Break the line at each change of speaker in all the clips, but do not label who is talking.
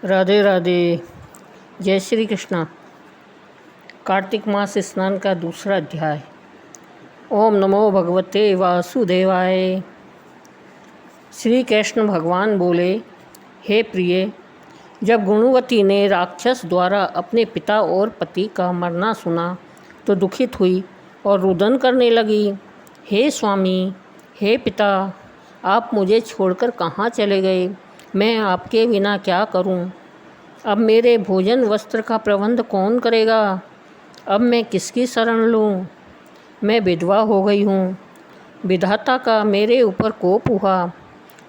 राधे राधे। जय श्री कृष्णा। कार्तिक मास स्नान का दूसरा अध्याय। ओम नमो भगवते वासुदेवाय। श्री कृष्ण भगवान बोले, हे प्रिय, जब गुणवती ने राक्षस द्वारा अपने पिता और पति का मरना सुना तो दुखित हुई और रुदन करने लगी। हे स्वामी, हे पिता, आप मुझे छोड़कर कहाँ चले गए? मैं आपके बिना क्या करूं? अब मेरे भोजन वस्त्र का प्रबंध कौन करेगा? अब मैं किसकी शरण लूं? मैं विधवा हो गई हूँ। विधाता का मेरे ऊपर कोप हुआ।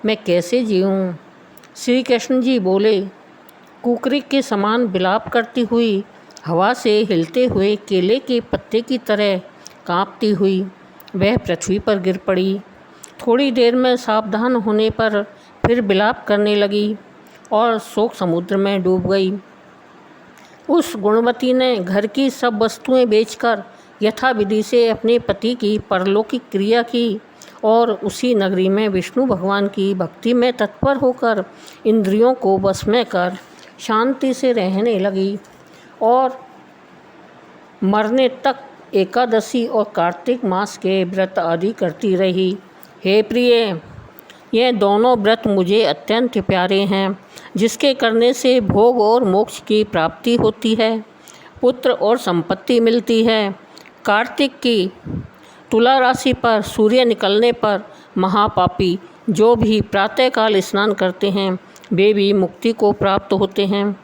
मैं कैसे जीऊँ? श्री कृष्ण जी बोले, कुकरी के समान विलाप करती हुई, हवा से हिलते हुए केले के पत्ते की तरह कांपती हुई वह पृथ्वी पर गिर पड़ी। थोड़ी देर में सावधान होने पर फिर विलाप करने लगी और शोक समुद्र में डूब गई। उस गुणवती ने घर की सब वस्तुएं बेचकर यथाविधि से अपने पति की परलौकिक क्रिया की और उसी नगरी में विष्णु भगवान की भक्ति में तत्पर होकर इंद्रियों को वश में कर शांति से रहने लगी और मरने तक एकादशी और कार्तिक मास के व्रत आदि करती रही। हे प्रिय, ये दोनों व्रत मुझे अत्यंत प्यारे हैं, जिसके करने से भोग और मोक्ष की प्राप्ति होती है, पुत्र और संपत्ति मिलती है। कार्तिक की तुला राशि पर सूर्य निकलने पर महापापी जो भी प्रातःकाल स्नान करते हैं वे भी मुक्ति को प्राप्त होते हैं।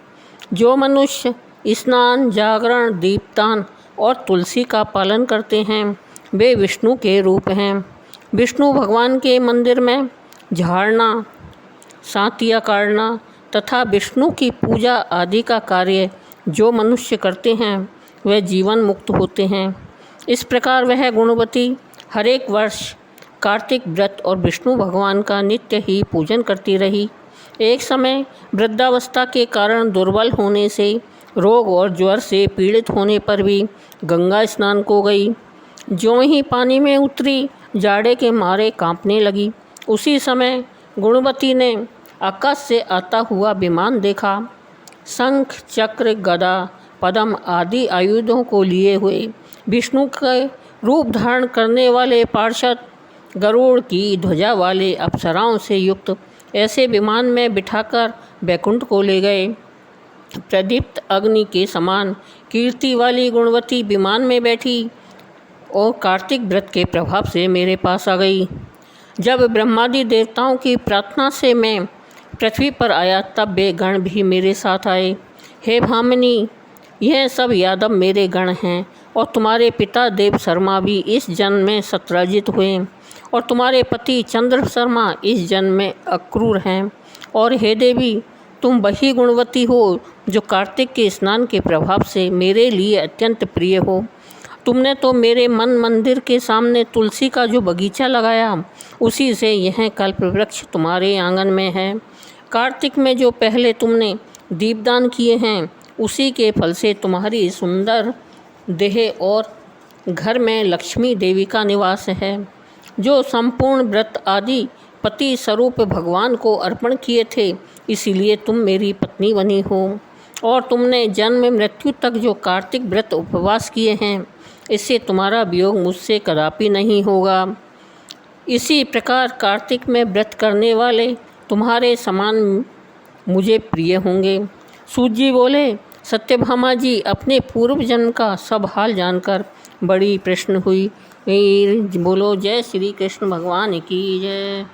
जो मनुष्य स्नान, जागरण, दीपदान और तुलसी का पालन करते हैं वे विष्णु के रूप हैं। विष्णु भगवान के मंदिर में झाड़ना, सातिया काटना तथा विष्णु की पूजा आदि का कार्य जो मनुष्य करते हैं वह जीवन मुक्त होते हैं। इस प्रकार वह गुणवती हर एक वर्ष कार्तिक व्रत और विष्णु भगवान का नित्य ही पूजन करती रही। एक समय वृद्धावस्था के कारण दुर्बल होने से, रोग और ज्वर से पीड़ित होने पर भी गंगा स्नान को गई। ज्यों ही पानी में उतरी, जाड़े के मारे कांपने लगी। उसी समय गुणवती ने आकाश से आता हुआ विमान देखा। शंख, चक्र, गदा, पद्म आदि आयुधों को लिए हुए विष्णु के रूप धारण करने वाले पार्षद गरुड़ की ध्वजा वाले अप्सराओं से युक्त ऐसे विमान में बिठाकर वैकुंठ को ले गए। प्रदीप्त अग्नि के समान कीर्ति वाली गुणवती विमान में बैठी और कार्तिक व्रत के प्रभाव से मेरे पास आ गई। जब ब्रह्मादि देवताओं की प्रार्थना से मैं पृथ्वी पर आया तब वे गण भी मेरे साथ आए। हे भामिनी, यह सब यादव मेरे गण हैं और तुम्हारे पिता देव शर्मा भी इस जन्म में सत्राजित हुए और तुम्हारे पति चंद्र शर्मा इस जन्म में अक्रूर हैं। और हे देवी, तुम वही गुणवती हो जो कार्तिक के स्नान के प्रभाव से मेरे लिए अत्यंत प्रिय हो। तुमने तो मेरे मन मंदिर के सामने तुलसी का जो बगीचा लगाया उसी से यह कल्प वृक्ष तुम्हारे आंगन में है। कार्तिक में जो पहले तुमने दीपदान किए हैं उसी के फल से तुम्हारी सुंदर देह और घर में लक्ष्मी देवी का निवास है। जो संपूर्ण व्रत आदि पति स्वरूप भगवान को अर्पण किए थे, इसीलिए तुम मेरी पत्नी बनी हो। और तुमने जन्म मृत्यु तक जो कार्तिक व्रत उपवास किए हैं, इससे तुम्हारा वियोग मुझसे कदापि नहीं होगा। इसी प्रकार कार्तिक में व्रत करने वाले तुम्हारे समान मुझे प्रिय होंगे। सूत जी बोले, सत्यभामा जी अपने पूर्व जन्म का सब हाल जानकर बड़ी प्रसन्न हुई। बोलो जय श्री कृष्ण भगवान की जय।